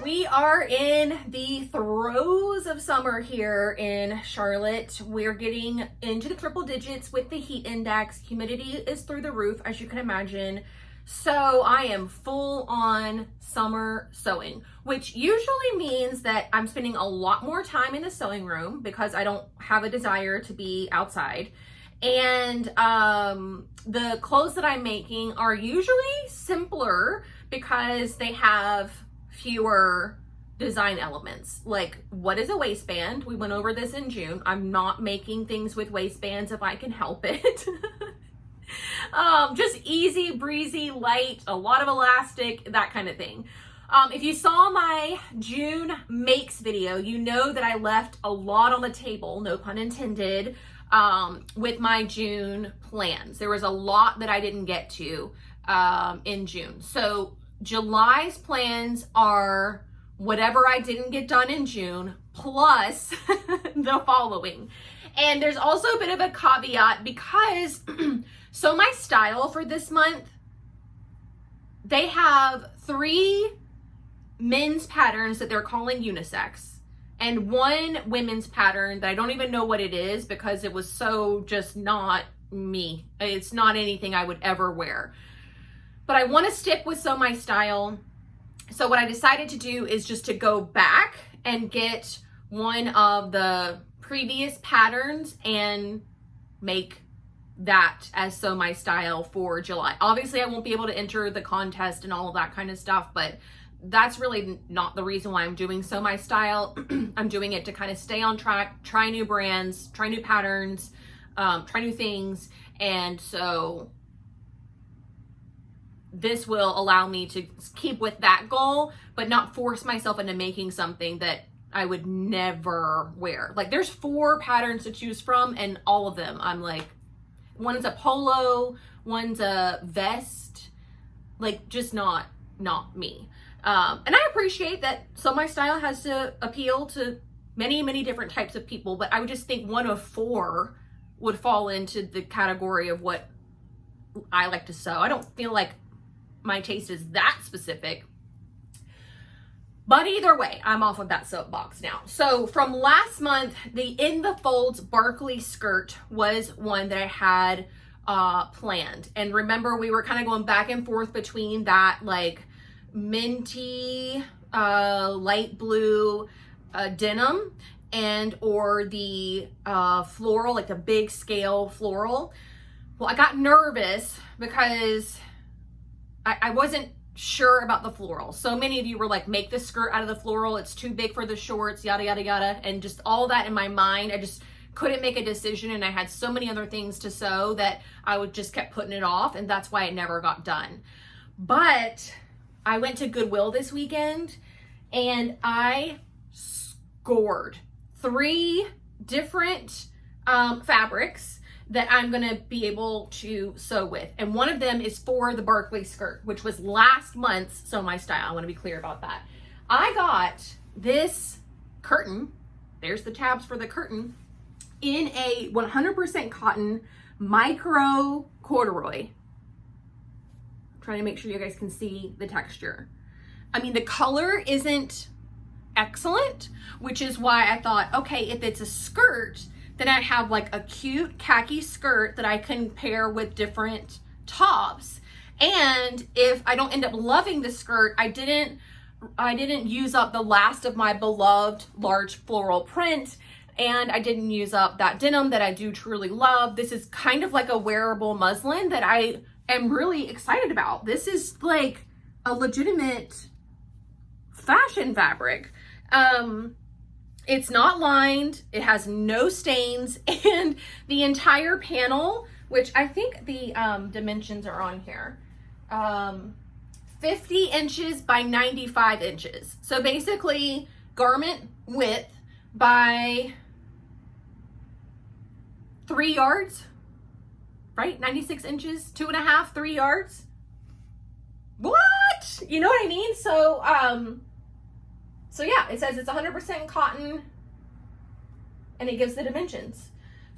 We are in the throes of summer here in Charlotte. We're getting into the triple digits with the heat index. Humidity is through the roof, as you can imagine. So I am full on summer sewing, which usually means that I'm spending a lot more time in the sewing room because I don't have a desire to be outside. And the clothes that I'm making are usually simpler because they have fewer design elements. Like, what is a waistband? We went over this in June. I'm not making things with waistbands if I can help it. Just easy breezy, light, a lot of elastic, that kind of thing. If you saw my June makes video, you know that I left a lot on the table, no pun intended, with my June plans. There was a lot that I didn't get to in June. So July's plans are whatever I didn't get done in June plus the following. And there's also a bit of a caveat because so my style for this month, they have 3 men's patterns that they're calling unisex and 1 women's pattern that I don't even know what it is because it was so just not me. It's not anything I would ever wear. But I want to stick with Sew My Style. So what I decided to do is just to go back and get one of the previous patterns and make that as Sew My Style for July. Obviously, I won't be able to enter the contest and all of that kind of stuff, but that's really not the reason why I'm doing Sew My Style. I'm doing it to kind of stay on track, try new brands, try new patterns, try new things. And so this will allow me to keep with that goal, but not force myself into making something that I would never wear. Like, there's 4 patterns to choose from, and all of them, I'm like, one's a polo, one's a vest, like, just not me. And I appreciate that Sew My Style has to appeal to many, many different types of people, but I would just think one of 4 would fall into the category of what I like to sew. I don't feel like my taste is that specific. But either way, I'm off of that soapbox now. So from last month, the In the Folds Barkley skirt was one that I had planned. And remember, we were kind of going back and forth between that like minty, light blue denim and or the floral, like the big scale floral. Well, I got nervous because I wasn't sure about the floral. So many of you were like, make the skirt out of the floral. It's too big for the shorts, yada, yada, yada. And just all that in my mind, I just couldn't make a decision. And I had so many other things to sew that I would just kept putting it off. And that's why it never got done. But I went to Goodwill this weekend and I scored 3 different fabrics that I'm gonna be able to sew with. And one of them is for the Barkley skirt, which was last month's Sew My Style. I wanna be clear about that. I got this curtain, there's the tabs for the curtain, in a 100% cotton micro corduroy. I'm trying to make sure you guys can see the texture. I mean, the color isn't excellent, which is why I thought, okay, if it's a skirt, then I have like a cute khaki skirt that I can pair with different tops. And if I don't end up loving the skirt, I didn't use up the last of my beloved large floral print, and I didn't use up that denim that I do truly love. This is kind of like a wearable muslin that I am really excited about. This is like a legitimate fashion fabric. It's not lined, it has no stains, and the entire panel, which I think the dimensions are on here, 50 inches by 95 inches. So basically garment width by 3 yards, right? 96 inches, 2.5, 3 yards. What? You know what I mean? So yeah, it says it's 100% cotton and it gives the dimensions.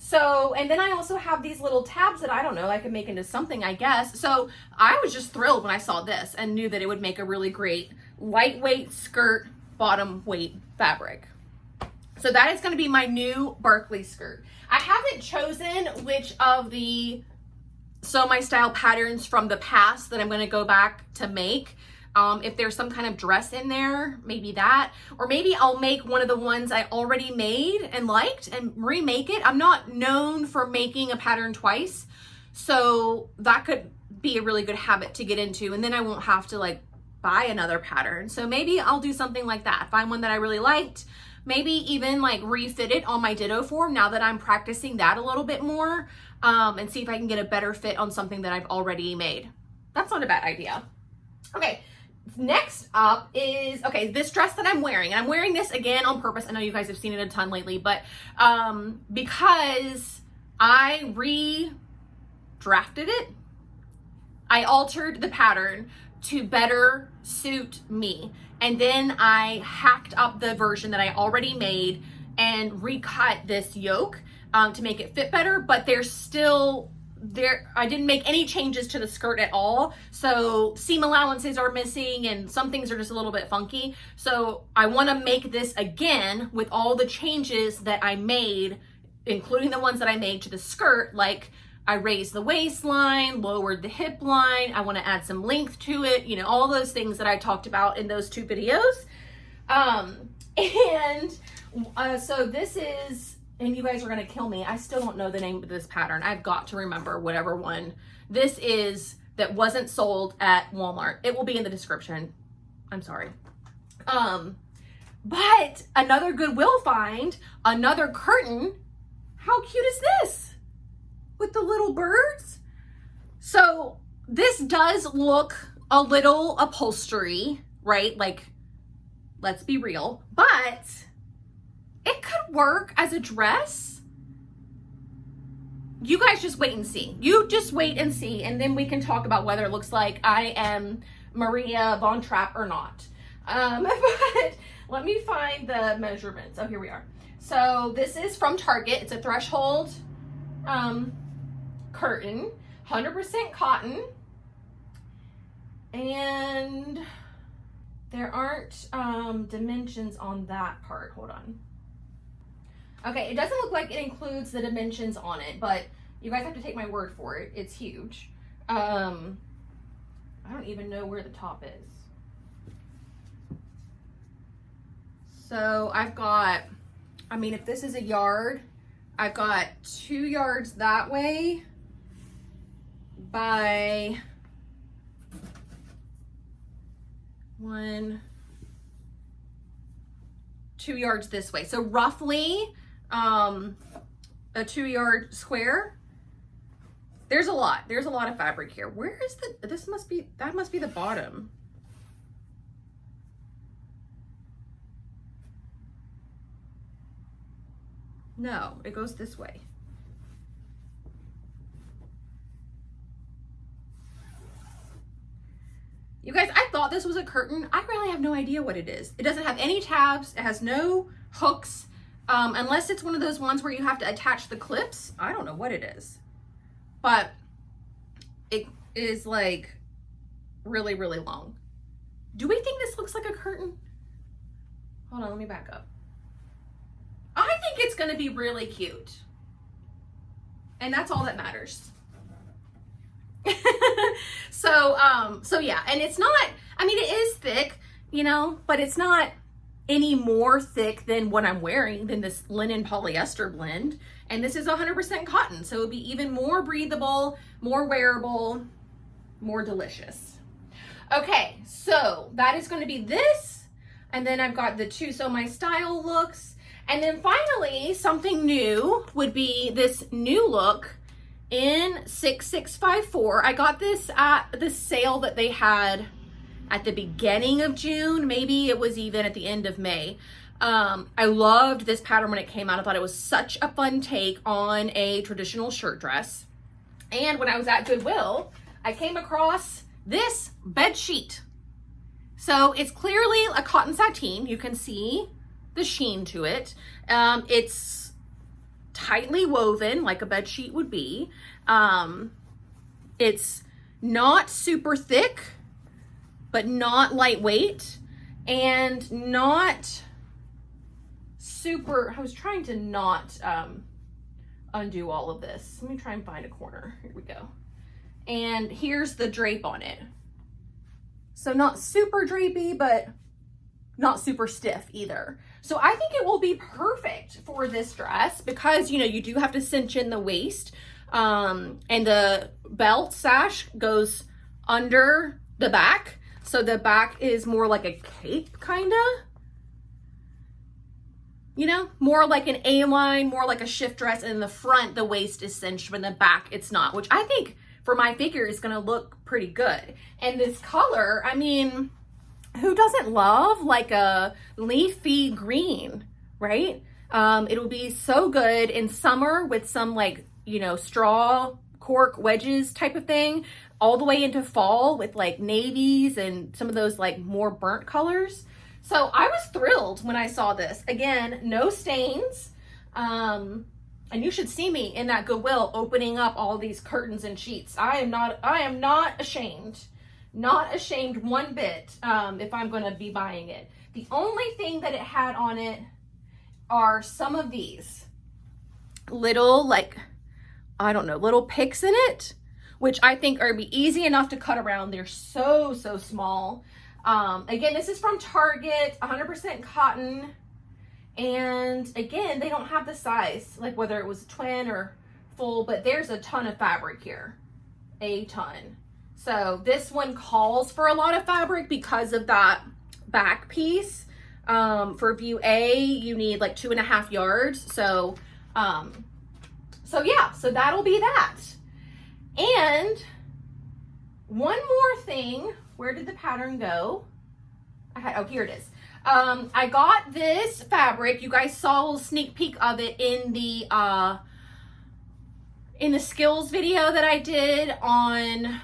So, and then I also have these little tabs that I don't know, I could make into something, I guess. So I was just thrilled when I saw this and knew that it would make a really great lightweight skirt bottom weight fabric. So that is going to be my new Barkley skirt. I haven't chosen which of the Sew My Style patterns from the past that I'm going to go back to make. If there's some kind of dress in there, maybe that, or maybe I'll make one of the ones I already made and liked and remake it. I'm not known for making a pattern twice, so that could be a really good habit to get into, and then I won't have to like buy another pattern. So maybe I'll do something like that. Find one that I really liked, maybe even like refit it on my ditto form now that I'm practicing that a little bit more, and see if I can get a better fit on something that I've already made. That's not a bad idea. Okay, next up is, okay, this dress that I'm wearing, and I'm wearing this again on purpose. I know you guys have seen it a ton lately, but because I redrafted it, I altered the pattern to better suit me. And then I hacked up the version that I already made and recut this yoke to make it fit better, but there's still there, I didn't make any changes to the skirt at all. So seam allowances are missing and some things are just a little bit funky. So I want to make this again with all the changes that I made, including the ones that I made to the skirt, like I raised the waistline, lowered the hip line. I want to add some length to it. You know, all those things that I talked about in those two videos. So this is, and you guys are going to kill me. I still don't know the name of this pattern. I've got to remember whatever one this is that wasn't sold at Walmart. It will be in the description. I'm sorry. But another Goodwill find, another curtain. How cute is this? With the little birds. So this does look a little upholstery, right? Like, let's be real, but it could work as a dress. You guys just wait and see. You just wait and see, and then we can talk about whether it looks like I am Maria Von Trapp or not. But let me find the measurements. Oh, here we are. So this is from Target. It's a threshold curtain, 100% cotton, and there aren't dimensions on that part. Hold on. Okay, it doesn't look like it includes the dimensions on it, but you guys have to take my word for it. It's huge. I don't even know where the top is. So I've got, I mean, if this is a yard, I've got 2 yards that way by 2 yards this way. So roughly a 2 yard square. There's a lot of fabric here. Where is that must be the bottom. No, it goes this way. You guys, I thought this was a curtain. I really have no idea what it is. It doesn't have any tabs. It has no hooks. Unless it's one of those ones where you have to attach the clips. I don't know what it is. But it is like really, really long. Do we think this looks like a curtain? Hold on, let me back up. I think it's gonna be really cute. And that's all that matters. So yeah, and it's not, I mean, it is thick, you know, but it's not any more thick than what I'm wearing, than this linen polyester blend. And this is 100% cotton, so it'll be even more breathable, more wearable, more delicious. Okay, so that is going to be this. And then I've got the 2 Sew My Style looks. And then finally, something new would be this new look in 6654. I got this at the sale that they had at the beginning of June. Maybe it was even at the end of May. I loved this pattern when it came out. I thought it was such a fun take on a traditional shirt dress. And when I was at Goodwill, I came across this bed sheet. So it's clearly a cotton sateen. You can see the sheen to it. It's tightly woven like a bed sheet would be. It's not super thick, but not lightweight. and not super, I was trying to not undo all of this. Let me try and find a corner. Here we go. And here's the drape on it. So not super drapey, but not super stiff either. So I think it will be perfect for this dress because, you know, you do have to cinch in the waist, and the belt sash goes under the back. So the back is more like a cape, kind of, you know, more like an A-line, more like a shift dress. And in the front, the waist is cinched, but in the back, it's not, which I think for my figure is going to look pretty good. And this color, I mean, who doesn't love like a leafy green, right? It'll be so good in summer with some like, you know, straw cork wedges type of thing, all the way into fall with like navies and some of those like more burnt colors. So I was thrilled when I saw this. Again, no stains. And you should see me in that Goodwill opening up all these curtains and sheets. I am not ashamed. Not ashamed one bit, if I'm going to be buying it. The only thing that it had on it are some of these little, like, I don't know, little picks in it, which I think are be easy enough to cut around. They're so small. Again, this is from Target, 100% cotton. And again, they don't have the size, like whether it was twin or full, but there's a ton of fabric here, a ton. So this one calls for a lot of fabric because of that back piece. For view A, you need like 2.5 yards. So yeah, so that'll be that. And one more thing, where did the pattern go? Oh, here it is. I got this fabric. You guys saw a little sneak peek of it in the skills video that I did on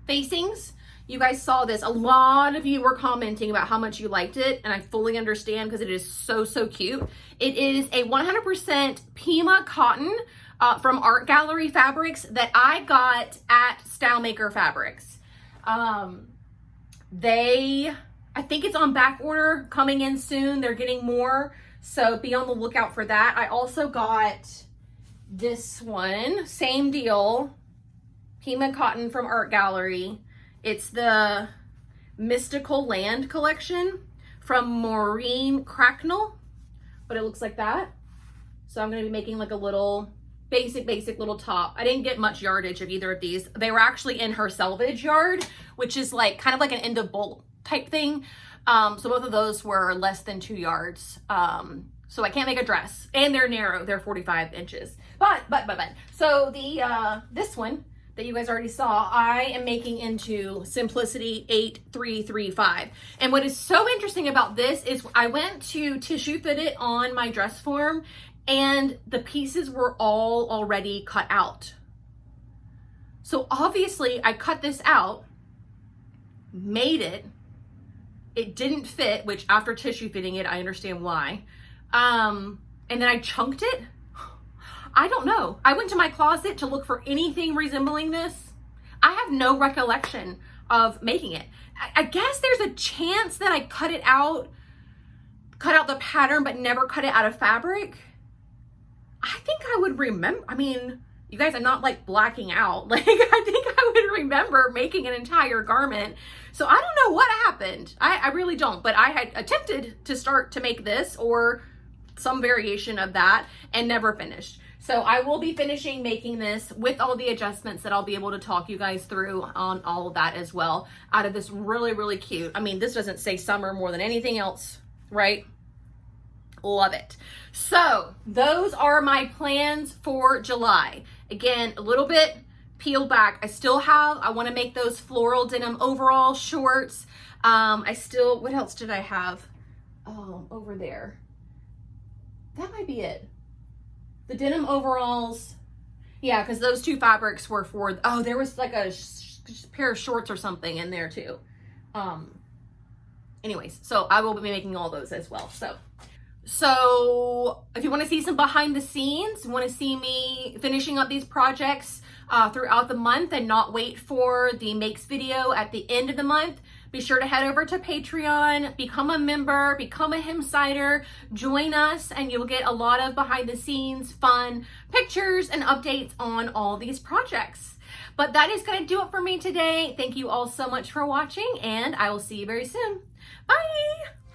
facings. You guys saw this. A lot of you were commenting about how much you liked it, and I fully understand because it is so cute. It is a 100% Pima cotton from Art Gallery Fabrics that I got at Style Maker Fabrics. I think it's on back order, coming in soon. They're getting more, so be on the lookout for that. I also got this one, same deal, Pima cotton from Art Gallery. It's the Mystical Land collection from Maureen Cracknell, but it looks like that. So I'm going to be making like a little basic little top. I didn't get much yardage of either of these. They were actually in her selvage yard, which is like kind of like an end of bolt type thing. So both of those were less than 2 yards. So I can't make a dress, and they're narrow. They're 45 inches. But. So this one that you guys already saw, I am making into Simplicity 8335. And what is so interesting about this is I went to tissue fit it on my dress form, and the pieces were all already cut out. So obviously I cut this out, made it, it didn't fit, which after tissue fitting it, I understand why. And then I chunked it. I don't know. I went to my closet to look for anything resembling this. I have no recollection of making it. I guess there's a chance that I cut out the pattern, but never cut it out of fabric. I think I would remember. I mean, you guys, I'm not like blacking out. Like, I think I would remember making an entire garment. So I don't know what happened. I really don't. But I had attempted to start to make this or some variation of that and never finished. So I will be finishing making this with all the adjustments that I'll be able to talk you guys through on all of that as well, out of this really cute. I mean, this doesn't say summer more than anything else, right? Love it. So those are my plans for July. Again, a little bit peeled back. I want to make those floral denim overall shorts. What else did I have? Over there. That might be it. The denim overalls. Yeah, because those two fabrics were for, there was like a pair of shorts or something in there too. Anyways, so I will be making all those as well. So if you want to see some behind the scenes, you want to see me finishing up these projects throughout the month and not wait for the makes video at the end of the month, be sure to head over to Patreon, become a member, become a Hymnsider, join us, and you'll get a lot of behind the scenes fun pictures and updates on all these projects. But that is going to do it for me today. Thank you all so much for watching, and I will see you very soon. Bye!